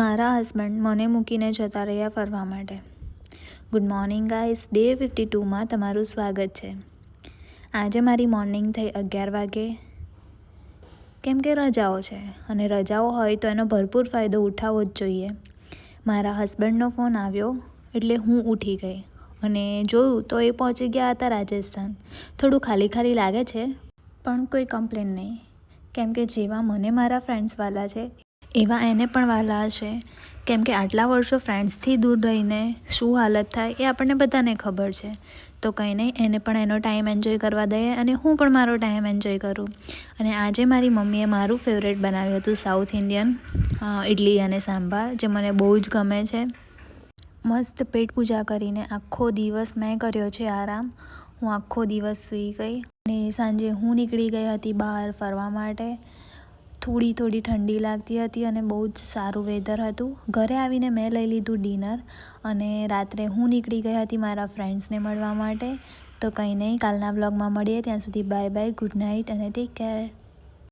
મારા હસબન્ડ મને મૂકીને જતા રહ્યા ફરવા માટે. ગુડ મોર્નિંગ ગાઈસ, ડે 52માં તમારું સ્વાગત છે. આજે મારી મોર્નિંગ થઈ 11 વાગે, કેમ કે રજાઓ છે અને રજાઓ હોય તો એનો ભરપૂર ફાયદો ઉઠાવવો જ જોઈએ. મારા હસબન્ડનો ફોન આવ્યો એટલે હું ઉઠી ગઈ અને જોયું તો એ પહોંચી ગયા હતા રાજસ્થાન. થોડું ખાલી ખાલી લાગે છે પણ કોઈ કમ્પ્લેન નહીં, કેમ કે જેવા મને મારા ફ્રેન્ડ્સ વાલા છે એવા એને પણ વાલા હશે, કેમ કે આટલા વર્ષો ફ્રેન્ડ્સથી દૂર રહીને શું હાલત થાય એ આપણને બધાને ખબર છે. તો કંઈ નહીં, એને પણ એનો ટાઈમ એન્જોય કરવા દઈએ અને હું પણ મારો ટાઈમ એન્જોય કરું. અને આજે મારી મમ્મીએ મારું ફેવરેટ બનાવ્યું હતું સાઉથ ઇન્ડિયન ઇડલી અને સાંભાર, જે મને બહુ જ ગમે છે. મસ્ત પેટ પૂજા કરીને આખો દિવસ મેં કર્યો છે આરામ. હું આખો દિવસ સૂઈ ગઈ અને સાંજે હું નીકળી ગઈ હતી બહાર ફરવા માટે. થોડી ઠંડી લાગતી હતી અને બહુ જ સારું વેધર હતું. ઘરે આવીને મેં લઈ લીધું ડિનર અને રાત્રે હું નીકળી ગઈ હતી મારા ફ્રેન્ડ્સને મળવા માટે. તો કંઈ નહીં, કાલના વ્લોગમાં મળીએ. ત્યાં સુધી બાય બાય, ગુડ નાઇટ અને ટેક કેર.